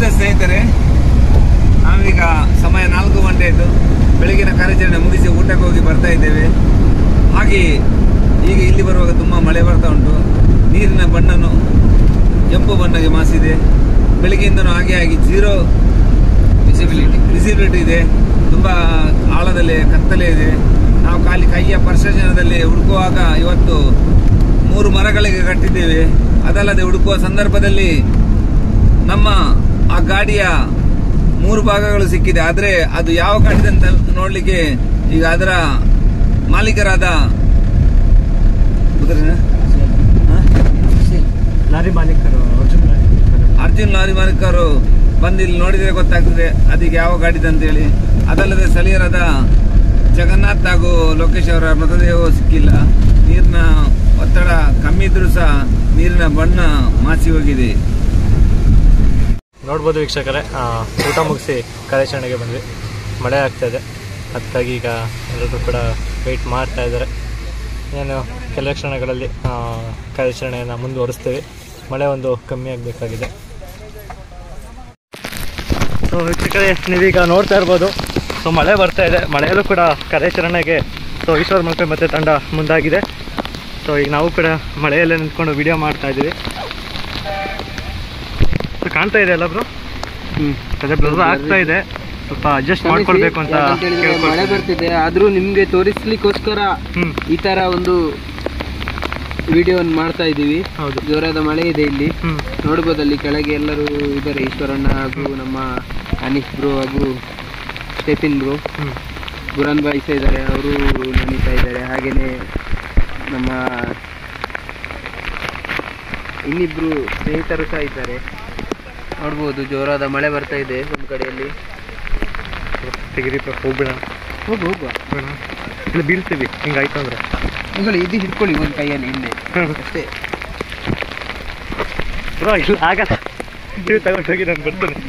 ನಮಸ್ತೆ ಸ್ನೇಹಿತರೆ, ನಾವೀಗ ಸಮಯ 4 ಗಂಟೆ ಆಯಿತು. ಬೆಳಗಿನ ಕಾರ್ಯಾಚರಣೆ ಮುಗಿಸಿ ಊಟಕ್ಕೆ ಹೋಗಿ ಬರ್ತಾ ಇದ್ದೇವೆ. ಹಾಗೆ ಈಗ ಇಲ್ಲಿ ಬರುವಾಗ ತುಂಬ ಮಳೆ ಬರ್ತಾ ಉಂಟು. ನೀರಿನ ಬಣ್ಣನು ಕೆಂಪು ಬಣ್ಣಗೆ ಮಾಸಿದೆ. ಬೆಳಗ್ಗೆಯಿಂದನೂ ಹಾಗೆ ಆಗಿ ಜೀರೋ ವಿಸಿಬಿಲಿಟಿ ಇದೆ. ತುಂಬ ಆಳದಲ್ಲಿ ಕತ್ತಲೆ ಇದೆ. ನಾವು ಖಾಲಿ ಕೈಯ ಪರ್ಸೆಷನದಲ್ಲಿ ಹುಡುಕುವಾಗ ಇವತ್ತು 3 ಮರಗಳಿಗೆ ಕಟ್ಟಿದ್ದೇವೆ. ಅದಲ್ಲದೆ ಹುಡುಕುವ ಸಂದರ್ಭದಲ್ಲಿ ನಮ್ಮ ಆ ಗಾಡಿಯ 3 ಭಾಗಗಳು ಸಿಕ್ಕಿದೆ. ಆದರೆ ಅದು ಯಾವ ಗಾಡಿ ಅಂತ ನೋಡ್ಲಿಕ್ಕೆ ಈಗ ಅದರ ಮಾಲೀಕರಾದ ಲಾರಿ ಮಾಲೀಕರು ಅರ್ಜುನ್ ಲಾರಿ ಮಾಲೀಕರು ಬಂದು ಇಲ್ಲಿ ನೋಡಿದ್ರೆ ಗೊತ್ತಾಗ್ತದೆ ಅದಕ್ಕೆ ಯಾವ ಗಾಡಿದೆ ಅಂತೇಳಿ. ಅದಲ್ಲದೆ ಸ್ಥಳೀಯರಾದ ಜಗನ್ನಾಥ್ ಹಾಗೂ ಲೋಕೇಶ್ ಅವರ ಮೃತದೇಹವು ಸಿಕ್ಕಿಲ್ಲ. ನೀರಿನ ಒತ್ತಡ ಕಮ್ಮಿ ಇದ್ರೂ ಸಹ ನೀರಿನ ಬಣ್ಣ ಮಾಸಿ ಹೋಗಿದೆ. ನೋಡ್ಬೋದು ವೀಕ್ಷಕರೇ, ಊಟ ಮುಗಿಸಿ ಕಾರ್ಯಾಚರಣೆಗೆ ಬಂದ್ವಿ. ಮಳೆ ಆಗ್ತಾಯಿದೆ, ಅದಕ್ಕಾಗಿ ಈಗ ಎಲ್ಲರೂ ಕೂಡ ವೆಯ್ಟ್ ಮಾಡ್ತಾ ಇದ್ದಾರೆ. ಏನು ಕೆಲವು ಕ್ಷಣಗಳಲ್ಲಿ ಕಾರ್ಯಾಚರಣೆಯನ್ನು ಮುಂದುವರಿಸ್ತೀವಿ. ಮಳೆ ಒಂದು ಕಮ್ಮಿ ಆಗಬೇಕಾಗಿದೆ. ಸೊ ವೀಕ್ಷಕರೇ, ನೀವೀಗ ನೋಡ್ತಾ ಇರ್ಬೋದು, ಸೊ ಮಳೆ ಬರ್ತಾ ಇದೆ. ಮಳೆಯಲ್ಲೂ ಕೂಡ ಕಾರ್ಯಾಚರಣೆಗೆ ಸೊ ಈಶ್ವರ್ ಮಲ್ಪೆ ಮತ್ತು ತಂಡ ಮುಂದಾಗಿದೆ. ಸೊ ಈಗ ನಾವು ಕೂಡ ಮಳೆಯಲ್ಲೇ ನಿಂತ್ಕೊಂಡು ವಿಡಿಯೋ ಮಾಡ್ತಾ ಇದ್ದೀವಿ. ಕಾಣ್ತಾ ಇದೆ ಅಲ್ಲ ಬ್ರೋ? ಅದೇ ಬ್ಲರ್ ಆಗ್ತಾ ಇದೆ, ಸ್ವಲ್ಪ ಅಡ್ಜಸ್ಟ್ ಮಾಡ್ಕೊಳ್ಬೇಕು ಅಂತ. ಮಳೆ ಬರ್ತಿದೆ, ಆದ್ರೂ ನಿಮ್ಗೆ ತೋರಿಸ್ಲಿಕ್ಕೋಸ್ಕರ ಈ ತರ ಒಂದು ವಿಡಿಯೋವನ್ನು ಮಾಡ್ತಾ ಇದ್ದೀವಿ. ಜೋರಾದ ಮಳೆ ಇದೆ ಇಲ್ಲಿ ನೋಡ್ಬೋದಲ್ಲಿ. ಕೆಳಗೆ ಎಲ್ಲರೂ ಇದ್ದಾರೆ, ಈಶ್ವರಣ್ಣ ಹಾಗೂ ನಮ್ಮ ಅನೀಶ್ ಬ್ರೋ ಹಾಗೂ ಸ್ಟೆಫಿನ್ ಬ್ರೋ, ಬುರಾನ್ ಬಾಯಿ ಸಹ ಇದ್ದಾರೆ, ಅವರು ನೆನೀತಾ ಇದ್ದಾರೆ. ಹಾಗೇನೆ ನಮ್ಮ ಇನ್ನಿಬ್ರು ಸ್ನೇಹಿತರು ಸಹ ಇದ್ದಾರೆ. ನೋಡ್ಬೋದು ಜೋರಾದ ಮಳೆ ಬರ್ತಾ ಇದೆ ಒಂದು ಕಡೆಯಲ್ಲಿ. ಹೋಗೋಣ ಹೋಗುವ ಇಲ್ಲ ಬೀಳ್ತೀವಿ ಹಿಂಗಾಯ್ತು ಅಂದ್ರೆ. ಇದು ಹಿಡ್ಕೊಳ್ಳಿ ಒಂದು ಕೈಯಲ್ಲಿ ಹಿಂದೆ ಅಷ್ಟೇ. ಬ್ರೋ ಇಲ್ಲ ಆಗಲ್ಲ, ನೀವು ತಗೊಂಡು ಹೋಗಿ ನಾನು ಬರ್ತೇನೆ.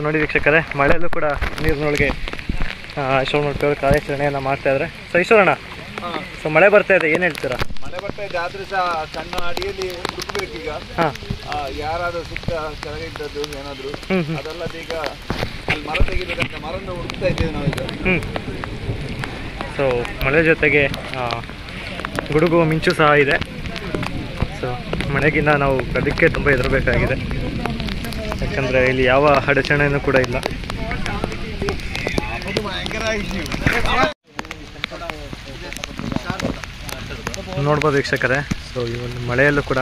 ನೋಡಿ ವೀಕ್ಷಕರೇ, ಮಳೆಯಲ್ಲೂ ಕೂಡ ನೀರಿನೊಳಗೆ ಈಶ್ವರ ಮಲ್ಪೆ ಕಾರ್ಯಾಚರಣೆಯನ್ನು ಮಾಡ್ತಾ ಇದ್ದಾರೆ. ಸೊ ಈಶ್ವರಣ್ಣ, ಸೊ ಮಳೆ ಬರ್ತಾ ಇದೆ, ಏನು ಹೇಳ್ತೀರಾ? ಮಳೆ ಬರ್ತಾ ಇದೆ, ಆದ್ರೂ ಸಹ ಸಣ್ಣ ಅಡಿಯಲ್ಲಿ ಹುಡುಕ್ಬೇಕೀಗ. ಯಾರಾದ್ರೂ ಸುತ್ತ ಕೆಳಗೆ ಇದ್ದದ್ದು ಏನಾದ್ರು. ಅದಲ್ಲದೆ ಈಗ ಅಲ್ಲಿ ಮರ ತೆಗಿಬೇಕಂತ ಮರನ್ನು ಹುಡುಕ್ತಾ ಇದ್ದೇವೆ ನಾವೀಗ. ಸೊ ಮಳೆ ಜೊತೆಗೆ ಗುಡುಗು ಮಿಂಚು ಸಹ ಇದೆ. ಸೊ ಮಳೆಗಿಂತ ನಾವು ಅದಕ್ಕೆ ತುಂಬ ಹೆದರಬೇಕಾಗಿದೆ, ಯಾಕಂದರೆ ಇಲ್ಲಿ ಯಾವ ಅಡಚಣೆಯೂ ಕೂಡ ಇಲ್ಲ. ನೋಡ್ಬೋದು ವೀಕ್ಷಕರೇ, ಸೊ ಈ ಒಂದು ಮಳೆಯಲ್ಲೂ ಕೂಡ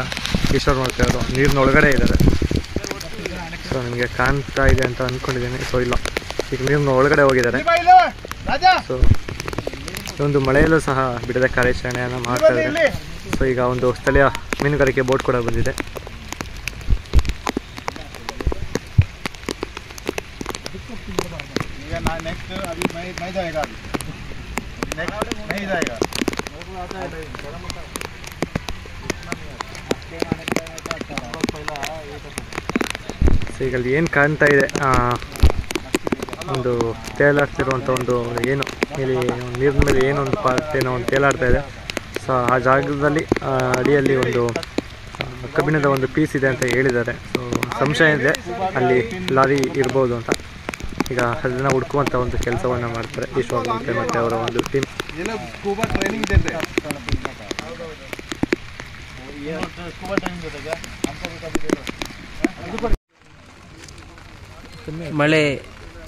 ಈಶ್ವರ ಮಲ್ಪೆ ಅವರು ನೀರಿನೊಳಗಡೆ ಇದ್ದಾರೆ. ಸೊ ನಿಮಗೆ ಕಾಣ್ತಾ ಇದೆ ಅಂತ ಅಂದ್ಕೊಂಡಿದ್ದೀನಿ. ಸೊ ಇಲ್ಲ, ಈಗ ನೀರಿನ ಒಳಗಡೆ ಹೋಗಿದ್ದಾರೆ. ಸೊ ಒಂದು ಮಳೆಯಲ್ಲೂ ಸಹ ಬಿಡದ ಕಾರ್ಯಾಚರಣೆಯನ್ನು ಮಾಡ್ತಾ ಇದ್ದಾರೆ. ಸೊ ಈಗ ಒಂದು ಸ್ಥಳೀಯ ಮೀನುಗಾರಿಕೆ ಬೋಟ್ ಕೂಡ ಬಂದಿದೆ. ಸೊ ಈಗ ಅಲ್ಲಿ ಏನು ಕಾಣ್ತಾ ಇದೆ, ಒಂದು ತೇಲಾಡ್ತಿರುವಂಥ ಒಂದು ಏನು ಇಲ್ಲಿ ನೀರಿನ ಮೇಲೆ ಏನೊಂದು ಪಾರ್ಟ್ ಏನೋ ಒಂದು ತೇಲಾಡ್ತಾ ಇದೆ. ಸೊ ಆ ಜಾಗದಲ್ಲಿ ಅಡಿಯಲ್ಲಿ ಒಂದು ಕಬ್ಬಿಣದ ಒಂದು ಪೀಸ್ ಇದೆ ಅಂತ ಹೇಳಿದ್ದಾರೆ. ಸೊ ಸಂಶಯ ಇದೆ ಅಲ್ಲಿ ಲಾರಿ ಇರ್ಬೋದು ಅಂತ. ಈಗ ಅದನ್ನು ಹುಡುಕುವಂಥ ಒಂದು ಕೆಲಸವನ್ನು ಮಾಡ್ತಾರೆ ಈಶ್ವರ್ ಮಲ್ಪೆ ಮತ್ತು ಅವರ ಒಂದು ಟೀಮ್. ಮಳೆ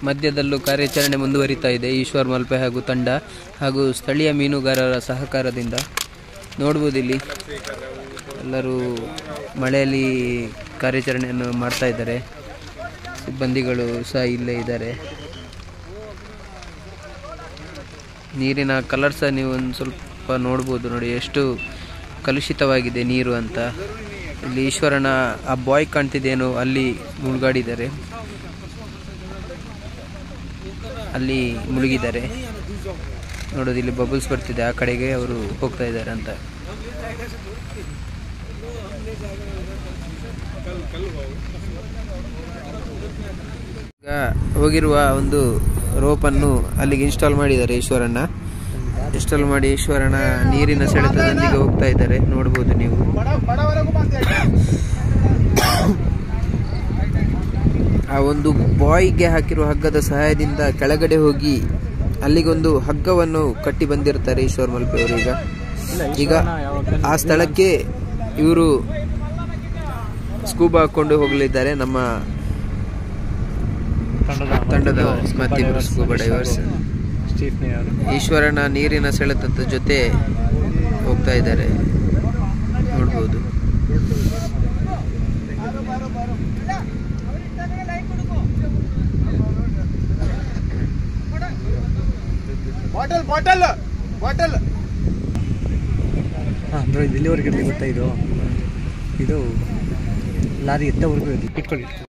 ಮಧ್ಯದಲ್ಲೂ ಕಾರ್ಯಾಚರಣೆ ಮುಂದುವರಿತಾ ಇದೆ. ಈಶ್ವರ್ ಮಲ್ಪೆ ಹಾಗೂ ತಂಡ ಹಾಗೂ ಸ್ಥಳೀಯ ಮೀನುಗಾರರ ಸಹಕಾರದಿಂದ ನೋಡ್ಬೋದು ಇಲ್ಲಿ ಎಲ್ಲರೂ ಮಳೆಯಲ್ಲಿ ಕಾರ್ಯಾಚರಣೆಯನ್ನು ಮಾಡ್ತಾ ಇದ್ದಾರೆ. ಸಿಬ್ಬಂದಿಗಳು ಸಹ ಇಲ್ಲೇ ಇದ್ದಾರೆ. ನೀರಿನ ಕಲರ್ ಸಹ ನೀವು ಒಂದು ಸ್ವಲ್ಪ ನೋಡ್ಬೋದು. ನೋಡಿ ಎಷ್ಟು ಕಲುಷಿತವಾಗಿದೆ ನೀರು ಅಂತ. ಇಲ್ಲಿ ಈಶ್ವರನ ಆ ಬಾಯ್ ಕಾಣ್ತಿದ್ದೇನೋ ಅಲ್ಲಿ ಮುಳುಗಾಡಿದ್ದಾರೆ, ಅಲ್ಲಿ ಮುಳುಗಿದ್ದಾರೆ. ನೋಡೋದು ಇಲ್ಲಿ ಬಬಲ್ಸ್ ಬರ್ತಿದೆ, ಆ ಕಡೆಗೆ ಅವರು ಹೋಗ್ತಾ ಇದ್ದಾರೆ ಅಂತ. ಈಗ ಹೋಗಿರುವ ಒಂದು ರೋಪನ್ನು ಅಲ್ಲಿಗೆ ಇನ್ಸ್ಟಾಲ್ ಮಾಡಿದ್ದಾರೆ ಈಶ್ವರನ. ಇನ್ಸ್ಟಾಲ್ ಮಾಡಿ ಈಶ್ವರನ ನೀರಿನ ಸೆಳೆತದೊಂದಿಗೆ ಹೋಗ್ತಾ ಇದ್ದಾರೆ, ನೋಡ್ಬೋದು ನೀವು. ಆ ಒಂದು ಬಾಯ್ಗೆ ಹಾಕಿರುವ ಹಗ್ಗದ ಸಹಾಯದಿಂದ ಕೆಳಗಡೆ ಹೋಗಿ ಅಲ್ಲಿಗೊಂದು ಹಗ್ಗವನ್ನು ಕಟ್ಟಿ ಬಂದಿರ್ತಾರೆ ಈಶ್ವರ್ ಮಲ್ಪೆ ಅವರು. ಈಗ ಆ ಸ್ಥಳಕ್ಕೆ ಇವರು ಸ್ಕೂಬಾ ಹಾಕೊಂಡು ಹೋಗಲಿದ್ದಾರೆ. ನಮ್ಮ ತಂಡದ ಮತ್ತಿಬ್ಬರು ಸ್ಕೂಬಾ ಡೈವರ್ಸ್ ಈಶ್ವರನ ನೀರಿನ ಸೆಳೆತದ ಜೊತೆ ಹೋಗ್ತಾ ಇದ್ದಾರೆ, ನೋಡ್ಬೋದು. ಇಲ್ಲಿವರೆಗೆ ಗೊತ್ತಾ, ಇದು ಲಾರಿ ಎತ್ತವರೆಗೂ ಇಟ್ಕೊಳ್ಳಿ.